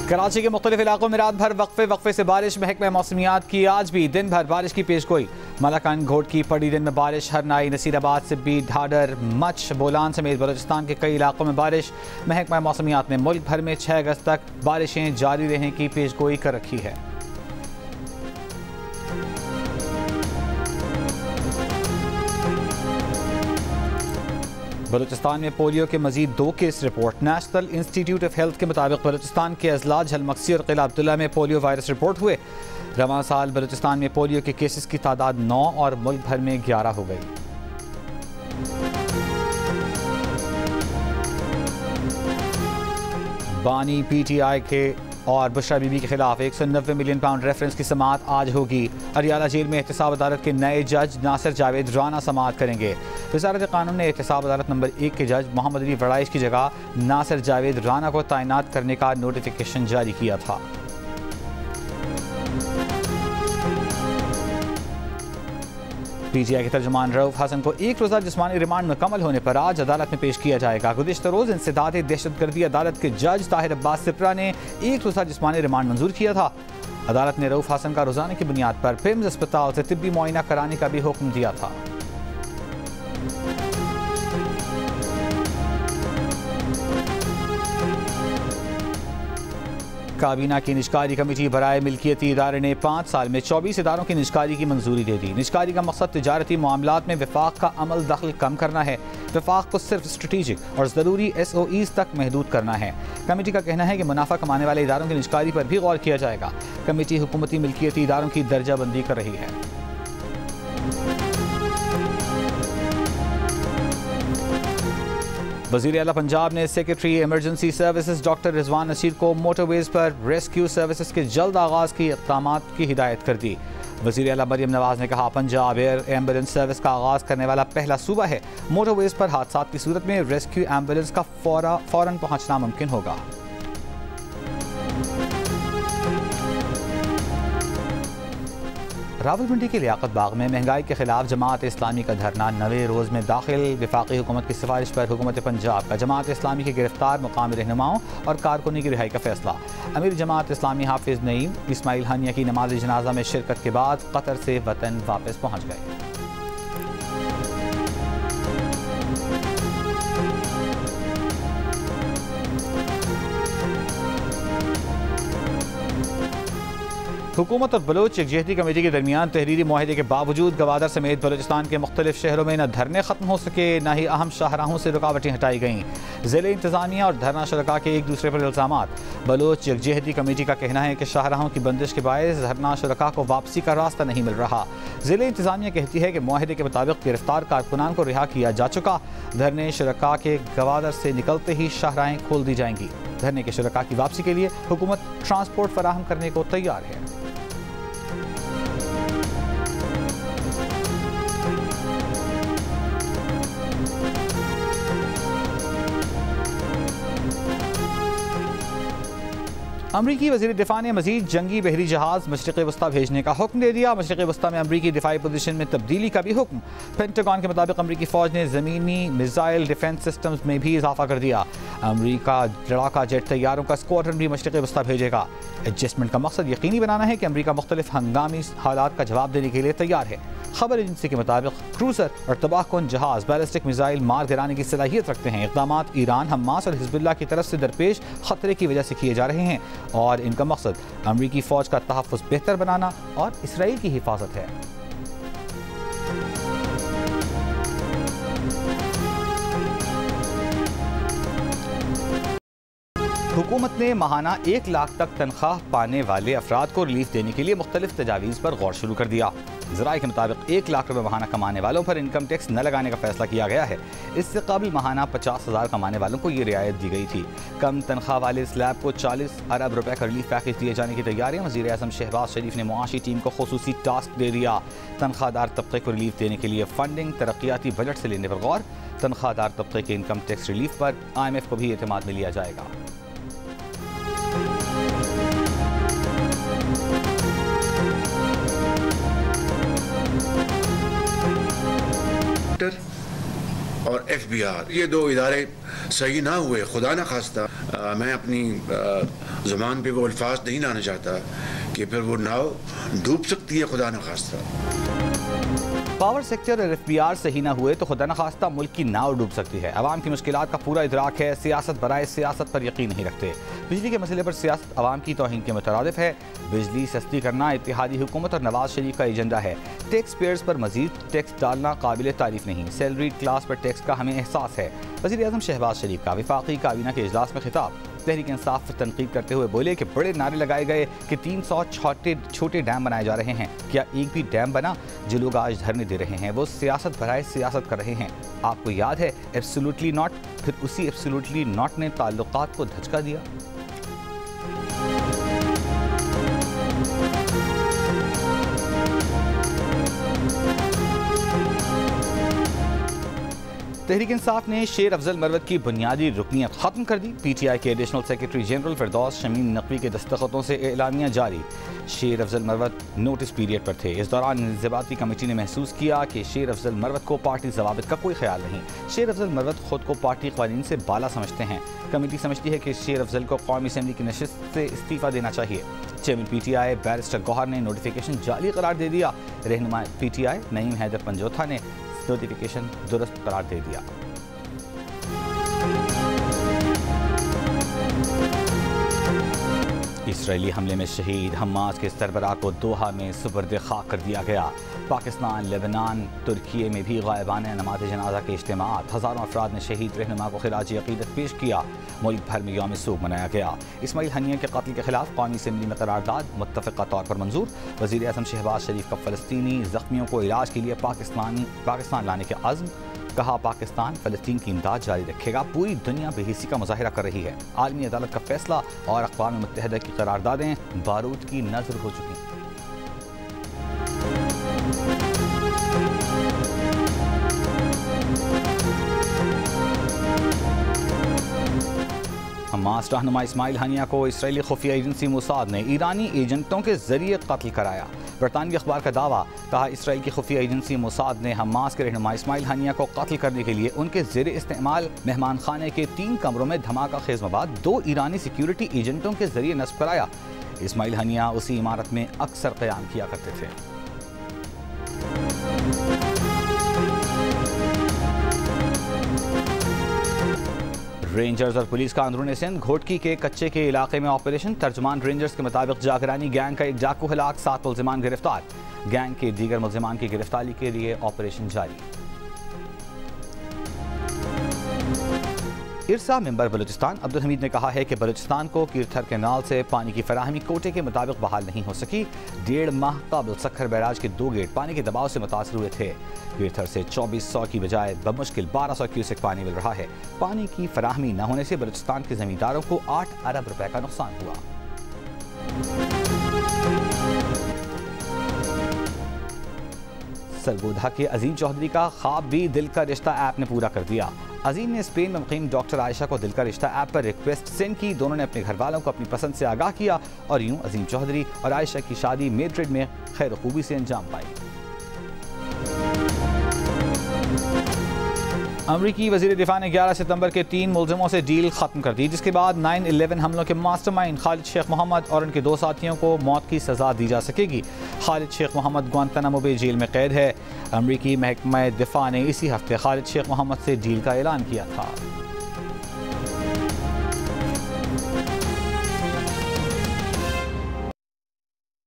कराची के मुख्तलिफ इलाकों में रात भर वक्फे से बारिश। महकमा मौसमियात की आज भी दिन भर बारिश की पेशगोई। मलाकान घोट की पड़ी दिन में बारिश। हरनाई, नसीराबाद, सिब्बी, ढाडर, मच, बोलान समेत बलूचिस्तान के कई इलाकों में बारिश। महकमा मौसमियात ने मुल्क भर में 6 अगस्त तक बारिशें जारी रहने की पेशगोई कर रखी है। बलूचिस्तान में पोलियो के मजीद 2 case report. National institute of health के मुताबिक बलूचिस्तान के अजला, झलमक्सी और किला अब्दुल्ला में पोलियो वायरस रिपोर्ट हुए। रवां साल बलूचिस्तान में पोलियो के केसेस की तादाद 9 और मुल्क भर में 11 हो गई। बानी PTI के और बुशरा बीबी के खिलाफ 190 मिलियन पाउंड रेफरेंस की समाअत आज होगी। अरियाला जेल में एहतसाब अदालत के नए जज नासिर जावेद राना समाअत करेंगे। वज़ारत कानून ने एहतसाब अदालत नंबर 1 के जज मोहम्मद अली वड़ाइश की जगह नासिर जावेद राना को तैनात करने का नोटिफिकेशन जारी किया था। PTI के तर्जुमान रऊफ हसन को 1 रोज़ा जिस्मानी रिमांड मुकम्मल होने पर आज अदालत में पेश किया जाएगा। गुज़िश्ता रोज़ इंसदाद दहशतगर्दी अदालत के जज ताहिर अब्बास सिप्रा ने 1 रोज़ा जिस्मानी रिमांड मंजूर किया था। अदालत ने रऊफ हसन का रोज़ाना की बुनियाद पर पिम्स अस्पताल से तिब्बी मुआयना कराने का भी हुक्म दिया था। काबीना की निजकारी कमेटी बराए मिल्कियती इदारे ने 5 साल में 24 इदारों की निजकारी की मंजूरी दे दी। निजकारी का मकसद तिजारती मामलात में वफाक का अमल दखल कम करना है। वफाक को सिर्फ स्ट्रेटेजिक और ज़रूरी SOEs तक महदूद करना है। कमेटी का कहना है कि मुनाफा कमाने वाले इदारों की निजकारी पर भी गौर किया जाएगा। कमेटी हुकूमती मिल्कियती इदारों की दर्जाबंदी कर रही है। वज़ीर आला पंजाब ने secretary emergency services doctor Rizwan Naseer को मोटरवेज पर रेस्क्यू सर्विसेज के जल्द आगाज़ की इक़दामात की हिदायत कर दी। वज़ीर आला मरियम नवाज़ ने कहा, पंजाब एयर एम्बुलेंस सर्विस का आगाज़ करने वाला पहला सूबा है। मोटरवेज पर हादसात की सूरत में रेस्क्यू एम्बुलेंस का फ़ौरन पहुँचना मुमकिन होगा। रावलपिंडी के लियाकत बाग में महंगाई के खिलाफ जमात इस्लामी का धरना 9वें रोज़ में दाखिल। वफाकी हुकूमत की सिफारिश पर हुकूमत पंजाब का जमात इस्लामी के गिरफ्तार मुकामी रहनुमाओं और कारकुनी की रिहाई का फैसला। अमीर जमात इस्लामी हाफिज नईम इस्माइल हानिया की नमाज जनाजा में शिरकत के बाद कतर से वतन वापस पहुँच गए। हुकूमत और बलोच यकजहती कमेटी के दरमियान तहरीरी मुआहदे के बावजूद गवादर समेत बलूचिस्तान के मुख्तलिफ शहरों में न धरने खत्म हो सके, न ही अहम शाहराहों से रुकावटें हटाई गईं। ज़िले इंतज़ामिया और धरना शुरका के एक दूसरे पर इल्ज़ामात। बलोच यकजहती कमेटी का कहना है कि शाहराहों की बंदिश के बायस धरना शुरका को वापसी का रास्ता नहीं मिल रहा। ज़िले इंतज़ामिया कहती है कि मुआहदे के मुताबिक गिरफ्तार कारकुनान को रिहा किया जा चुका। धरने शुरका के गवादर से निकलते ही शाहराहें खोल दी जाएंगी। धरने के शुरका की वापसी के लिए हुकूमत ट्रांसपोर्ट फराहम करने को तैयार है। अमरीकी वज़ीर दिफा ने मज़ीद जंगी बहरी जहाज़ मशरिक़ वस्ता भेजने का हुक्म दे दिया। मशरिक़ वस्ता में अमरीकी दिफाई पोजीशन में तब्दीली का भी हुक्म। पेंटागन के मुताबिक अमरीकी फ़ौज ने ज़मीनी मिसाइल डिफेंस सिस्टम्स में भी इजाफा कर दिया। अमरीका लड़ाका जेट तैयारों का स्क्वाड्रन भी मशरिक़ वस्ता भेजेगा। एडजस्टमेंट का मकसद यकीनी बनाना है कि अमरीका मुख्तलिफ हंगामी हालात का जवाब देने के लिए तैयार है। खबर एजेंसी के मुताबिक क्रूज़र और तबाहकुन जहाज़ बैलिस्टिक मिसाइल मार गिराने की सलाहियत रखते हैं। इक़दामात ईरान, हमास और हिज़्बुल्लाह की तरफ से दरपेश खतरे की वजह से किए जा रहे हैं और इनका मकसद अमरीकी फ़ौज का तहफ़्फ़ुज़ बेहतर बनाना और इसराइल की हिफाजत है। हुकूमत ने माहाना 1 लाख तक तनख्वाह पाने वाले अफराद को रिलीफ देने के लिए मुख्तलिफ तजावीज़ पर गौर शुरू कर दिया। ज़राए के मुताबिक 1 लाख रुपये माहाना कमाने वालों पर इनकम टैक्स न लगाने का फैसला किया गया है। इससे कबल माहाना 50,000 कमाने वालों को ये रियायत दी गई थी। कम तनख्वाह वाले स्लैब को 40 अरब रुपये का रिलीफ पैकेज दिए जाने की तैयारियां। वज़ीर आज़म शहबाज शरीफ ने मुआशी टीम को खुसूसी टास्क दे दिया। तनख्वाहदार तबके को रिलीफ देने के लिए फंडिंग तरक्याती बजट से लेने पर गौर। तनख्वाहदार तबके के इनकम टैक्स रिलीफ पर IMF को भी एतमाद में लिया जाएगा। और FBI, ये 2 इदारे सही ना हुए, खुदा न खास्ता। मैं अपनी ज़ुबान पे वो अल्फाज नहीं लाना चाहता कि फिर वो नाव डूब सकती है, खुदा न खास्ता। पावर सेक्टर और FBR सही ना हुए तो खुदा न खास्ता मुल्क की नाव डूब सकती है। अवाम की मुश्किलात का पूरा इदराक है, सियासत बराए सियासत पर यकीन नहीं रखते। बिजली के मसले पर सियासत अवाम की तौहीन के मुतरादिफ है। बिजली सस्ती करना इत्तेहादी हुकूमत और नवाज शरीफ का एजेंडा है। टैक्स पेयर्स पर मजीद टैक्स डालना काबिल तारीफ नहीं। सैलरीड क्लास पर टैक्स का हमें एहसास है। वज़ीर-ए-आज़म शहबाज शरीफ का वफाकी काबीना के इजलास में खिताब। तहरीक इंसाफ पर तनकीद करते हुए बोले कि बड़े नारे लगाए गए कि 300 छोटे डैम बनाए जा रहे हैं। क्या एक भी डैम बना? जो लोग आज धरने दे रहे हैं वो सियासत भराए सियासत कर रहे हैं। आपको याद है एब्सोल्युटली नॉट, फिर उसी एब्सोल्युटली नॉट ने ताल्लुकात को धचका दिया। तहरीक इंसाफ ने शेर अफजल मरवत की बुनियादी रुकनियत खत्म कर दी। PTI के एडिशनल सेक्रेटरी जनरल फिरदौस शमीम नकवी के दस्तखतों से एलानिया जारी। शेर अफजल मरवत नोटिस पीरियड पर थे। इस दौरान इंज़िबाती कमेटी ने महसूस किया कि शेर अफजल मरवत को पार्टी ज़वाबित का कोई ख्याल नहीं। शेर अफजल मरवत खुद को पार्टी क़वानीन से बाला समझते हैं। कमेटी समझती है कि शेर अफजल को कौमी असम्बली की नशिस्त से इस्तीफ़ा देना चाहिए। चेयरमैन PTI बैरिस्टर गौहर ने नोटिफिकेशन जाली करार दे दिया। रहनुमा PTI नईम हैदर पंजोथा ने नोटिफिकेशन दुरुस्त करार दे दिया। इसराइली हमले में शहीद हमास के सरबराह को दोहा में सुपर्द खाक कर दिया गया। पाकिस्तान, लेबनान, तुर्की में भी गायबाना नमाज जनाजा के इज्तिमात। हज़ारों अफराद ने शहीद रहनुमा को खिराज अक़ीदत पेश किया। मुल्क भर में यौम सोग मनाया गया। इस्माइल हनिया के कत्ल के खिलाफ कौमी असम्बली में करारदाद मुत्तफ़िक़ा तौर पर मंजूर। वज़ीर-ए-आज़म शहबाज शरीफ का फ़लस्तीनी ज़ख्मियों को इलाज के लिए पाकिस्तान लाने के अज़्म। कहा पाकिस्तान फ़लस्तीन की इमदाद जारी रखेगा। पूरी दुनिया बेहिसी का मुज़ाहिरा कर रही है। आलमी अदालत का फैसला और अक़वाम मुत्तहिदा की करारदादें बारूद की नज़र हो चुकी। हमास रहनुमा इस्माइल हनिया को इसराइली खुफिया एजेंसी मोसाद ने ईरानी एजेंटों के जरिए कत्ल कराया। बरतानवी अखबार का दावा। कहा इसराइल की खुफिया एजेंसी मोसाद ने हमास के रहनुमा इस्माइल हनिया को कत्ल करने के लिए उनके ज़ेर इस्तेमाल मेहमान खाने के 3 कमरों में धमाका खेज मवाद 2 ईरानी सिक्योरिटी एजेंटों के जरिए नस्ब कराया। इस्माइल हनिया उसी इमारत में अक्सर क़याम किया करते थे। रेंजर्स और पुलिस का अंदरूनी सिंध घोटकी के कच्चे के इलाके में ऑपरेशन। तर्जुमान रेंजर्स के मुताबिक जागरानी गैंग का एक डाकू हलाक, 7 मुल्जिमान गिरफ्तार। गैंग के दीगर मुल्जिमान की गिरफ्तारी के लिए ऑपरेशन जारी। इरसा मेंबर बलूचिस्तान अब्दुल हमीद ने कहा है कि बलूचिस्तान को कीरथर कैनाल से पानी की फराहमी कोटे के मुताबिक बहाल नहीं हो सकी। 1.5 माह कबल सखर बैराज के 2 गेट पानी के दबाव से मुतासर हुए थे। कीरथर से 2400 की बजाय बमुश्किल 1200 क्यूसेक पानी मिल रहा है। पानी की फराहमी न होने से बलूचिस्तान के जमींदारों को 8 अरब रुपए का नुकसान हुआ। सरगोधा के अजीम चौधरी का ख्वाब भी दिल का रिश्ता ऐप ने पूरा कर दिया। अजीम ने स्पेन में मुकीम डॉक्टर आयशा को दिल का रिश्ता ऐप पर रिक्वेस्ट सेंड की। दोनों ने अपने घर वालों को अपनी पसंद से आगाह किया और यूं अजीम चौधरी और आयशा की शादी मैड्रिड में खैर खूबी से अंजाम पाई। अमरीकी वज़ीर दिफा ने 11 सितंबर के 3 मुल्ज़िमों से डील ख़त्म कर दी, जिसके बाद 9/11 हमलों के मास्टरमाइंड खालिद शेख मोहम्मद और उनके 2 साथियों को मौत की सज़ा दी जा सकेगी। खालिद शेख मोहम्मद ग्वांतानामो बे जेल में कैद है। अमरीकी महकमा दिफा ने इसी हफ्ते खालिद शेख मोहम्मद से डील का ऐलान किया था।